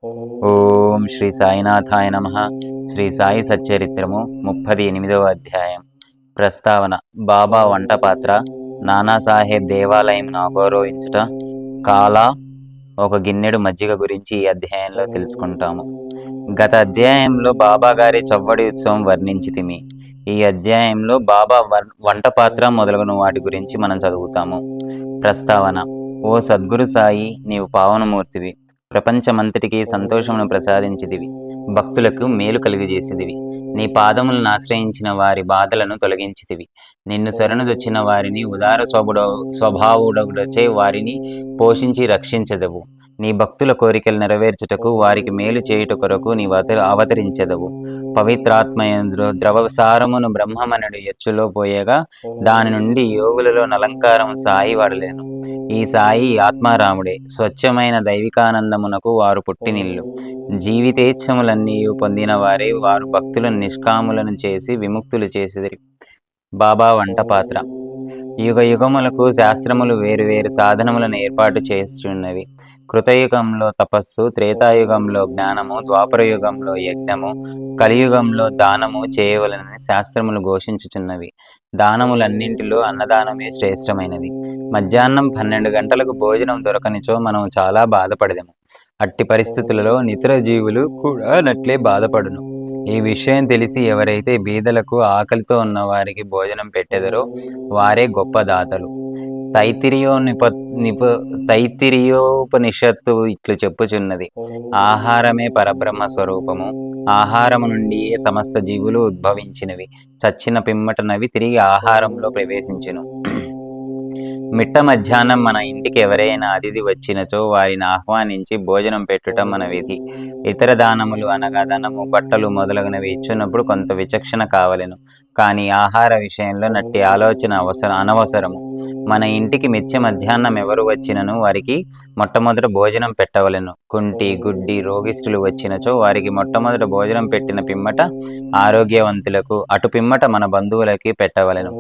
ఓం శ్రీ సాయినాథాయ నమ. శ్రీ సాయి సచ్చరిత్రము 38వ అధ్యాయం. ప్రస్తావన. బాబా వంట పాత్ర, నానాసాహెబ్ దేవాలయం గౌరవించుట, కాల, ఒక గిన్నెడు మజ్జిగ గురించి ఈ అధ్యాయంలో తెలుసుకుంటాము. గత అధ్యాయంలో బాబా గారి చవ్వడి ఉత్సవం వర్ణించితిమి. ఈ అధ్యాయంలో బాబా వంట పాత్ర మొదలగున వాటి గురించి మనం చదువుతాము. ప్రస్తావన. ఓ సద్గురు సాయి, నీవు పావనమూర్తివి. ప్రపంచమంతటికి సంతోషమును ప్రసాదించిదివి. భక్తులకు మేలు కలిగజేసిదివి. నీ పాదములను ఆశ్రయించిన వారి బాధలను తొలగించితివి. నిన్ను శరణుదొచ్చిన వారిని ఉదార స్వభావుడచే వారిని పోషించి రక్షించదవు. నీ భక్తుల కోరికలు నెరవేర్చుటకు, వారికి మేలు చేయుట కొరకు నీవు అవతరించెదవు. పవిత్రాత్మయందు ద్రవసారమును బ్రహ్మమనుడు ఎచ్చులో పోయగా దాని నుండి యోగులలో నలంకారం సాయి వాడలేను. ఈ సాయి ఆత్మారాముడే. స్వచ్ఛమైన దైవికానందమునకు వారు పుట్టినిల్లు. జీవితేచ్ఛములన్నీ పొందిన వారే వారు భక్తులను నిష్కాములను చేసి విముక్తులు చేసిరి. బాబా వంట పాత్ర. యుగ యుగములకు శాస్త్రములు వేరువేరు సాధనములను ఏర్పాటు చేస్తున్నవి. కృతయుగంలో తపస్సు, త్రేతాయుగంలో జ్ఞానము, ద్వాపరయుగంలో యజ్ఞము, కలియుగంలో దానము చేయవలనని శాస్త్రములు ఘోషించుచున్నవి. దానములన్నింటిలో అన్నదానమే శ్రేష్టమైనది. మధ్యాహ్నం 12 గంటలకు భోజనం దొరకనిచో మనం చాలా బాధపడదము. అట్టి పరిస్థితులలో నితర జీవులు కూడా నట్లే బాధపడును. ఈ విషయం తెలిసి ఎవరైతే బీదలకు, ఆకలితో ఉన్న వారికి భోజనం పెట్టెదరో వారే గొప్ప దాతలు. తైత్తిరీయోపనిషత్తు ఇట్లు చెప్పుచున్నది: ఆహారమే పరబ్రహ్మ స్వరూపము. ఆహారము నుండియే సమస్త జీవులు ఉద్భవించినవి. చచ్చిన పిమ్మటనవి తిరిగి ఆహారంలో ప్రవేశించును. మిట్ట మధ్యాహ్నం మన ఇంటికి ఎవరైనా అతిథి వచ్చినచో వారిని ఆహ్వానించి భోజనం పెట్టుట మన విధి. ఇతర దానములు అనగా ధనము, బట్టలు మొదలగునవి ఇచ్చున్నప్పుడు కొంత విచక్షణ కావలెను. కానీ ఆహార విషయంలో నట్టి ఆలోచన అనవసరము. మన ఇంటికి మిథ్య మధ్యాహ్నం ఎవరు వచ్చినను వారికి మొట్టమొదట భోజనం పెట్టవలెను. కుంటి, గుడ్డి, రోగిష్ఠులు వచ్చినచో వారికి మొట్టమొదట భోజనం పెట్టిన పిమ్మట ఆరోగ్యవంతులకు, అటు పిమ్మట మన బంధువులకి పెట్టవలెను.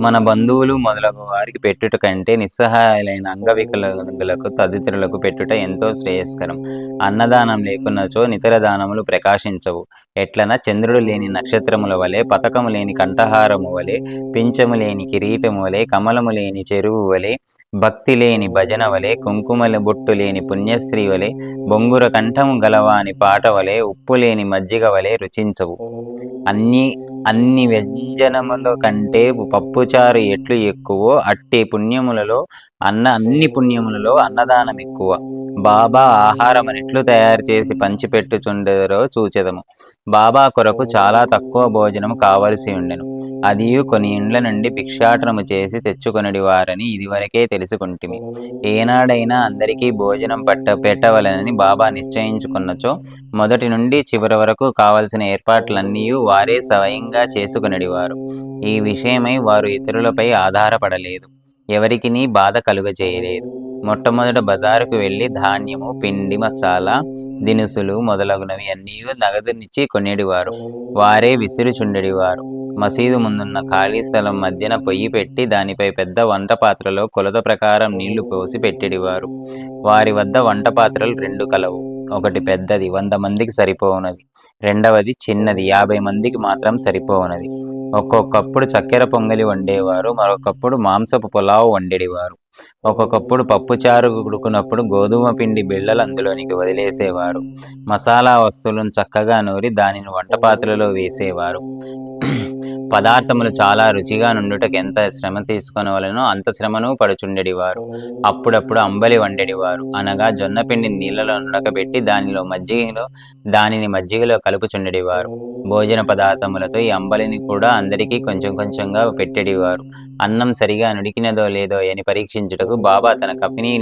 మన బంధువులు మొదలగు వారికి పెట్టుట కంటే నిస్సహాయులైన అంగవికలాంగులకు, తదితరులకు పెట్టుట ఎంతో శ్రేయస్కరం. అన్నదానం లేకున్నచో నితర దానములు ప్రకాశించవు. ఎట్లన చంద్రుడు లేని నక్షత్రముల వలె, పతకము లేని కంఠహారము వలె, పింఛము లేని కిరీటము వలె, కమలము లేని చెరువు వలె, భక్తి లేని భజన వలె, కుంకుమల బొట్టు లేని పుణ్యస్త్రీ వలె, బొంగుర కంఠము గలవాని పాట వలె, ఉప్పు లేని మజ్జిగ వలె రుచించవు. అన్ని వ్యంజనముల కంటే పప్పుచారు ఎట్లు ఎక్కువో అన్ని పుణ్యములలో అన్నదానం ఎక్కువ. బాబా ఆహారమునెట్లు తయారు చేసి పంచిపెట్టుచుండెదరో చూచెదము. బాబా కొరకు చాలా తక్కువ భోజనము కావలసి ఉండెను. అదియు కొన్ని ఇండ్ల నుండి భిక్షాటనము చేసి తెచ్చుకొనడి వారని ఇదివరకే తెలుసుకుంటిమి. ఏనాడైనా అందరికీ భోజనం పెట్టవలనని బాబా నిశ్చయించుకున్నచో మొదటి నుండి చివరి వరకు కావలసిన ఏర్పాట్లన్నీ వారే స్వయంగా చేసుకొనడివారు. ఈ విషయమై వారు ఇతరులపై ఆధారపడలేదు, ఎవరికినీ బాధ కలుగజేయలేదు. మొట్టమొదట బజారుకు వెళ్లి ధాన్యము, పిండి, మసాలా దినుసులు మొదలగునవి అన్నీ నగదునిచ్చి కొనేడివారు. వారే విసురుచుండెడివారు. మసీదు ముందున్న ఖాళీ స్థలం మధ్యన పొయ్యి పెట్టి దానిపై పెద్ద వంట పాత్రలో కొలత ప్రకారం నీళ్లు పోసి పెట్టెడివారు. వారి వద్ద వంట పాత్రలు 2 కలవు. ఒకటి పెద్దది, 100 మందికి సరిపోవునది. రెండవది చిన్నది, 50 మందికి మాత్రం సరిపోవునది. ఒక్కొక్కప్పుడు చక్కెర పొంగలి వండేవారు, మరొకప్పుడు మాంసపు పులావు వండేడివారు. ఒక్కొక్కప్పుడు పప్పుచారు ఉడుకున్నప్పుడు గోధుమ పిండి బిళ్ళలు అందులోనికి వదిలేసేవారు. మసాలా వస్తువులను చక్కగా నూరి దానిని వంట పాత్రలో వేసేవారు. పదార్థములు చాలా రుచిగా నుండుటకు ఎంత శ్రమ తీసుకొనవలెనో అంత శ్రమను పడుచుండెడివారు. అప్పుడప్పుడు అంబలి వండెడివారు, అనగా జొన్న పిండిని నీళ్లలో నుడకబెట్టి దానిని మజ్జిగలో కలుపుచుండెడివారు. భోజన పదార్థములతో ఈ అంబలిని కూడా అందరికీ కొంచెం కొంచెంగా పెట్టెడివారు. అన్నం సరిగా నుడికినదో లేదో అని పరీక్షించుటకు బాబా తన కపిని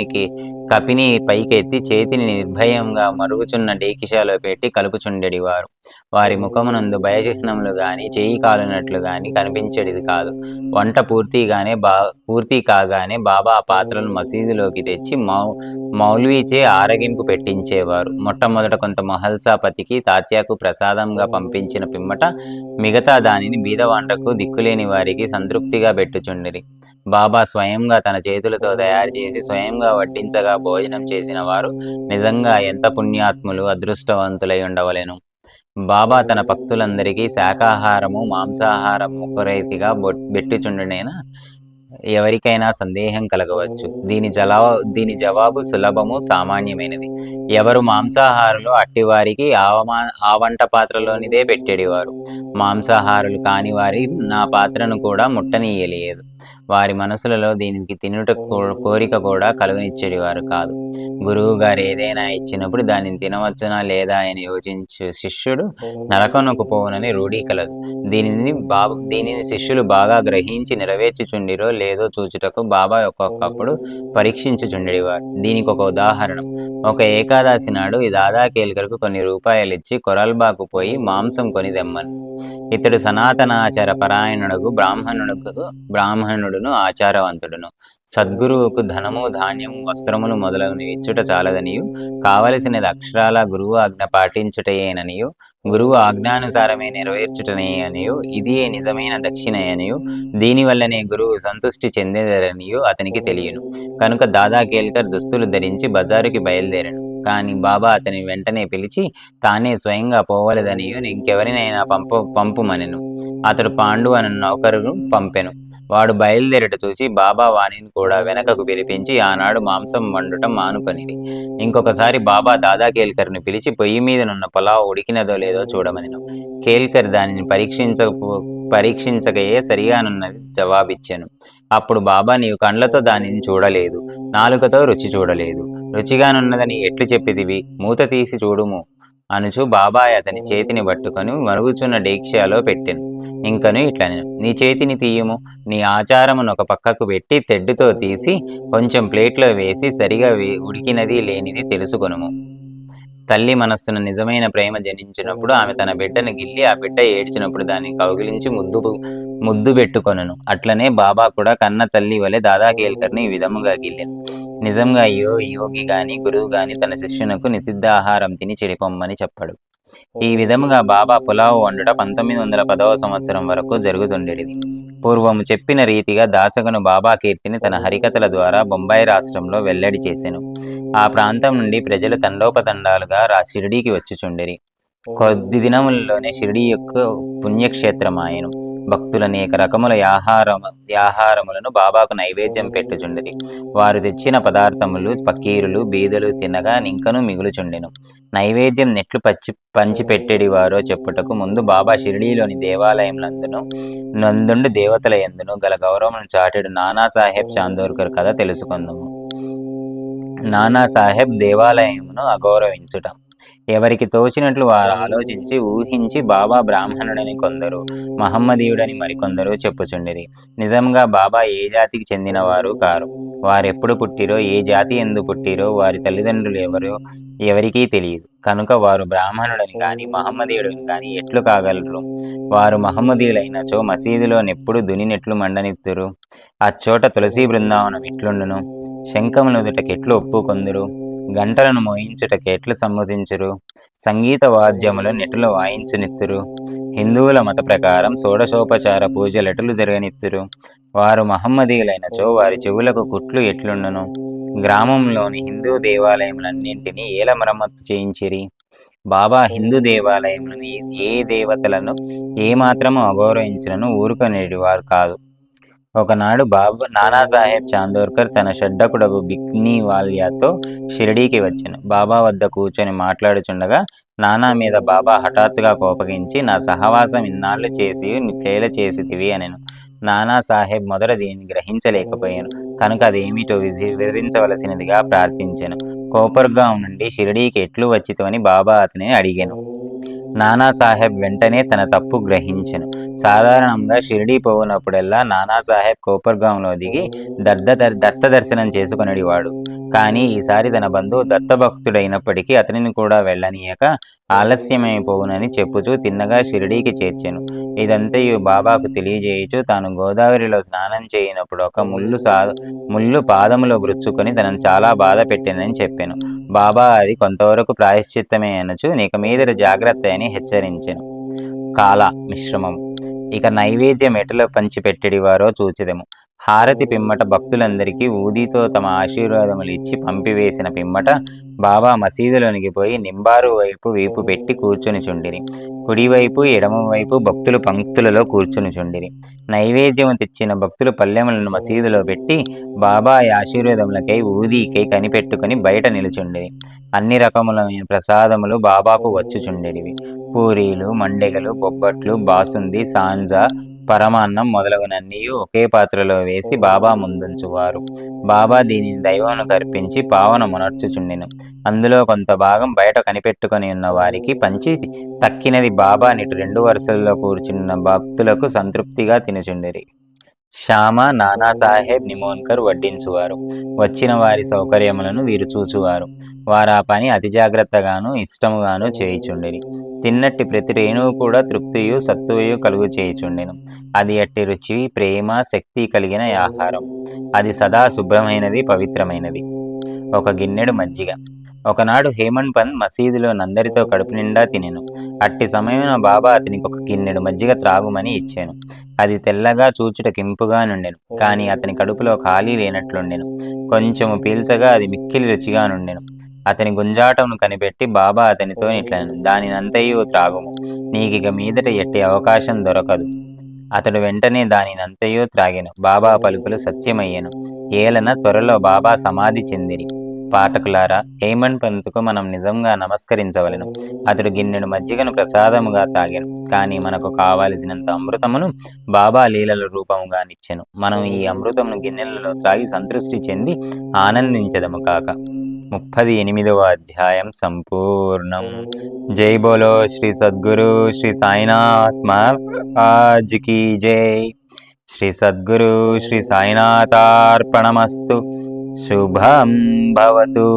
పైకెత్తి చేతిని నిర్భయంగా మరుగుచున్న డేకిషాలో పెట్టి కలుపుచుండెడివారు. వారి ముఖమునందు భయచిహ్నములు గాని, చేయి కాలునట్లు కనిపించినట్లు గాని కనిపించేది కాదు. వంట పూర్తి కాగానే బాబా ఆ పాత్రలను మసీదులోకి తెచ్చి మౌల్వీచే ఆరగింపు పెట్టించేవారు. మొట్టమొదట కొంత మహల్సాపతికి తాత్యాకు ప్రసాదంగా పంపించిన పిమ్మట మిగతా దానిని బీదవాండ్రకు దిక్కులేని వారికి సంతృప్తిగా పెట్టుచుండిరి. బాబా స్వయంగా తన చేతులతో తయారు చేసి స్వయంగా వడ్డించగా భోజనం చేసిన వారు నిజంగా ఎంత పుణ్యాత్ములు, అదృష్టవంతులై ఉండవలెను. బాబా తన భక్తులందరికీ శాకాహారము, మాంసాహారము ఒకరైతిగా బెట్టుచుండునేన ఎవరికైనా సందేహం కలగవచ్చు. దీని జవాబు సులభము, సామాన్యమైనది. ఎవరు మాంసాహారులో అట్టివారికి ఆ వంట పాత్రలోనిదే పెట్టెడివారు. మాంసాహారులు కాని వారి నా పాత్రను కూడా ముట్టనీయలేదు. వారి మనసులలో దీనికి తినుట కోరిక కూడా కలుగనిచ్చేవారు కాదు. గురువుగారు ఏదైనా ఇచ్చినప్పుడు దానిని తినవచ్చునా లేదా అని యోచించు శిష్యుడు నరకమునకు పోవునని రూఢీ కలదు. దీనిని శిష్యులు బాగా గ్రహించి నెరవేర్చుచుండిరో లేదో చూచుటకు బాబా ఒక్కొక్కప్పుడు పరీక్షించుచుండెడివారు. దీనికి ఒక ఉదాహరణ. ఒక ఏకాదశి నాడు ఈ దాదా కేల్కర్కు కొన్ని రూపాయలిచ్చి కొరల్బాకు పోయి మాంసం కొని తెమ్మను. ఇతడు సనాతనాచార పరాయణుడుగు బ్రాహ్మణుడును ఆచారవంతుడును. సద్గురువుకు ధనము, ధాన్యము, వస్త్రములు మొదలగునవి ఇచ్చుట చాలదనియు, కావలసినది అక్షరాల గురువు ఆజ్ఞ పాటించుటయేననియు, గురువు ఆజ్ఞానుసారమే నెరవేర్చుటనేయనియు, ఇదియే నిజమైన దక్షిణయనియు, దీనివల్లనే గురువు సంతుష్టి చెందేదరనియు అతనికి తెలియను. కనుక దాదా కేల్కర్ దుస్తులు ధరించి బజారుకి బయలుదేరాను. కాని బాబా అతని వెంటనే పిలిచి తానే స్వయంగా పోవలదనియు ఇంకెవరినైనా పంపుమనెను. అతడు పాండు అను నౌకరును పంపెను. వాడు బయలుదేరట చూసి బాబా వానిని కూడా వెనకకు పిలిపించి ఆనాడు మాంసం వండుటం మానుకొనిరి. ఇంకొకసారి బాబా దాదా కేల్కర్ని పిలిచి పొయ్యి మీదనున్న పులావ్ ఉడికినదో లేదో చూడమనెను. కేల్కర్ దానిని పరీక్షించకయే సరిగానున్నది జవాబిచ్చెను. అప్పుడు బాబా నీవు కండ్లతో దానిని చూడలేదు, నాలుకతో రుచి చూడలేదు, రుచిగానున్నదని ఎట్లు చెప్పితివి? మూత తీసి చూడుము అనుచు బాబాయ్ అతని చేతిని పట్టుకొని మరుగుచున్న డేక్షాలో పెట్టెను. ఇంకను ఇట్లనెను, నీ చేతిని తీయుము. నీ ఆచారమునొక పక్కకు పెట్టి తెడ్డుతో తీసి కొంచెం ప్లేట్లో వేసి సరిగా ఉడికినది లేనిది తెలుసుకొనుము. తల్లి మనస్సున నిజమైన ప్రేమ జనించినప్పుడు ఆమె తన బిడ్డను గిల్లి ఆ బిడ్డ ఏడ్చినప్పుడు దాన్ని కౌగిలించి ముద్దు పెట్టుకొనను. అట్లనే బాబా కూడా కన్న తల్లి వలె దాదా కేల్కర్ని ఈ విధముగా గిల్లెను. నిజంగా యోగి గాని గురువు గాని తన శిష్యునకు నిషిద్ధాహారం తిని చెడిపొమ్మని చెప్పడు. ఈ విధముగా బాబా పులావు వండుట 1910వ సంవత్సరం వరకు జరుగుతుండేది. పూర్వము చెప్పిన రీతిగా దాసగను బాబా కీర్తిని తన హరికథల ద్వారా బొంబాయి రాష్ట్రంలో వెల్లడి చేసెను. ఆ ప్రాంతం నుండి ప్రజలు తండోపతండాలుగా షిరిడీకి వచ్చుచుండిరి. కొద్ది దినములలోనే షిరిడీ యొక్క పుణ్యక్షేత్రమాయెను. భక్తులనేక రకముల యాహారములను బాబాకు నైవేద్యం పెట్టుచుండిరి. వారు తెచ్చిన పదార్థములు పకీరులు బీదలు తినగా నింకను మిగులుచుండెను. నైవేద్యం నెట్లు పంచిపెట్టెడివారో చెప్పుటకు ముందు బాబా షిరిడీలోని దేవాలయములందును దేవతల యందును గల గౌరవమును చాటెడు నానాసాహెబ్ చాందోర్కర్ కథ తెలుసుకుందాము. నానాసాహెబ్ దేవాలయమును అగౌరవించుట. ఎవరికి తోచినట్లు వారు ఆలోచించి ఊహించి బాబా బ్రాహ్మణుడని కొందరు, మహమ్మదీయుడని మరికొందరు చెప్పుచుండిరి. నిజంగా బాబా ఏ జాతికి చెందినవారు కారు. వారెప్పుడు పుట్టిరో, ఏ జాతి ఎందు పుట్టిరో, వారి తల్లిదండ్రులు ఎవరికీ తెలియదు. కనుక వారు బ్రాహ్మణుడని గాని మహమ్మదీయుడని గాని ఎట్లు కాగలరు? వారు మహమ్మదీయులైనచో మసీదులో నెప్పుడు దునినెట్లు మండనిత్తురు? అచ్చోట తులసీ బృందావనం ఎట్లుండును? శంఖమునుదుటకెట్లు ఒప్పుకొందురు? గంటలను మోయించుటకెట్లు సమ్మతించురు? సంగీత వాద్యములు నెటులు వాయించునిత్తురు? హిందువుల మత ప్రకారం షోడశోపచార పూజలెటులు జరగనిత్తురు? వారు మహమ్మదీయులైనచో వారి చెవులకు కుట్లు ఎట్లుండును? గ్రామంలోని హిందూ దేవాలయములన్నింటినీ ఏల మరమ్మత్తు చేయించిరి. బాబా హిందూ దేవాలయములను ఏ దేవతలను ఏమాత్రము అగౌరవించినను ఊరుకొనేటివారు కాదు. ఒకనాడు నానాసాహెబ్ చాందోర్కర్ తన షడ్డకుడగు బిక్నీవాల్యాతో షిరిడీకి వచ్చెను. బాబా వద్ద కూర్చొని మాట్లాడుచుండగా నానా మీద బాబా హఠాత్తుగా కోపగించి, నా సహవాసం ఇన్నాళ్ళు చేసి కేల చేసితివి అనెను. నానాసాహెబ్ మొదట దీనిని గ్రహించలేకపోయాను. కనుక అదేమిటో వివరించవలసినదిగా ప్రార్థించెను. కోపర్గాం నుండి షిరిడీకి ఎట్లు వచ్చితోని బాబా అతనిని అడిగెను. నానాసాహెబ్ వెంటనే తన తప్పు గ్రహించెను. సాధారణంగా షిరిడీ పోవునప్పుడెల్లా నానాసాహెబ్ కోపర్గాంలో దిగి దత్త దర్శనం చేసుకొనేవాడు. కానీ ఈసారి తన బంధువు దత్తభక్తుడైనప్పటికీ అతనిని కూడా వెళ్ళనీయక ఆలస్యమైపోవునని చెప్పుచూ తిన్నగా షిరిడీకి చేర్చెను. ఇదంతయు బాబాకు తెలియజేయుచు తాను గోదావరిలో స్నానం చేయనప్పుడు ఒక ముల్లు పాదములో గుచ్చుకొని తనను చాలా బాధ పెట్టెనని చెప్పెను. బాబా అది కొంతవరకు ప్రాయశ్చిత్తమే అనుచు ఇక మీదట జాగ్రత్త అని హెచ్చరించెను. కాల మిశ్రమము. ఇక నైవేద్యం ఎటుల పంచిపెట్టెడివారో చూచెదము. హారతి పిమ్మట భక్తులందరికీ ఊదీతో తమ ఆశీర్వాదములు ఇచ్చి పంపివేసిన పిమ్మట బాబా మసీదులోనికి పోయి నింబారు వైపు వీపు పెట్టి కూర్చునిచుండిరి. కుడివైపు ఎడమవైపు భక్తులు పంక్తులలో కూర్చునిచుండిరి. నైవేద్యము తెచ్చిన భక్తులు పల్లెములను మసీదులో పెట్టి బాబా ఆశీర్వాదములకై ఊదీకై కనిపెట్టుకుని బయట నిలుచుండిరి. అన్ని రకములైన ప్రసాదములు బాబాకు వచ్చుచుండెడివి. పూరీలు, మండెగలు, బొబ్బట్లు, బాసుంది, సాంజ, పరమాన్నం మొదలగునన్నీయు ఒకే పాత్రలో వేసి బాబా ముందుంచువారు. బాబా దీనిని దైవమునకు అర్పించి పావనమునర్చుచుండెను. అందులో కొంత భాగం బయట కనిపెట్టుకొని ఉన్న వారికి పంచి తక్కినది బాబా నిటు 2 వరుసలలో కూర్చున్న భక్తులకు సంతృప్తిగా తినుచుండిరి. శ్యామ, నానాసాహెబ్ నిమోన్కర్ వడ్డించువారు. వచ్చిన వారి సౌకర్యములను వీరు చూచువారు. వారా పని అతి జాగ్రత్తగాను ఇష్టముగాను చేయుచుండిరి. తిన్నట్టి ప్రతి రేణువు కూడా తృప్తియు సత్తువయు కలుగు చేయుచుండెను. అది అట్టి రుచి, ప్రేమ, శక్తి కలిగిన ఆహారం. అది సదా శుభ్రమైనది, పవిత్రమైనది. ఒక గిన్నెడు మజ్జిగ. ఒకనాడు హేమండ్ పంత్ మసీదులో నందరితో కడుపు నిండా తినెను. అట్టి సమయమున బాబా అతనికి ఒక గిన్నెడు మజ్జిగ త్రాగుమని ఇచ్చాను. అది తెల్లగా చూచుట కింపుగా నుండెను. కాని అతని కడుపులో ఖాళీ లేనట్లుండెను. కొంచెము పీల్చగా అది మిక్కిలి రుచిగా నుండెను. అతని గుంజాటమును కనిపెట్టి బాబా అతనితో ఇట్లనెను, దానినంతయు త్రాగుము. నీకిక మీదట ఎట్టి అవకాశం దొరకదు. అతడు వెంటనే దానినంతయు త్రాగెను. బాబా పలుకులు సత్యమయ్యెను. ఏలన త్వరలో బాబా సమాధి చెందిరి. పాఠకులారా, హేమండ్ పంతుకు మనం నిజంగా నమస్కరించవలెను. అతడు గిన్నెడు మజ్జిగను ప్రసాదముగా తాగెను. కానీ మనకు కావలసినంత అమృతమును బాబా లీలల రూపముగా నిచ్చెను. మనం ఈ అమృతమును గిన్నెలలో త్రాగి సంతృష్టి చెంది ఆనందించెదము కాక. 38వ అధ్యాయం సంపూర్ణం. జై బోలో శ్రీ సద్గురు శ్రీ సాయినాథ్ మహారాజ్ కీ జై. శ్రీ సద్గురు శ్రీ సాయినాథార్పణమస్తు. శుభం భవతు.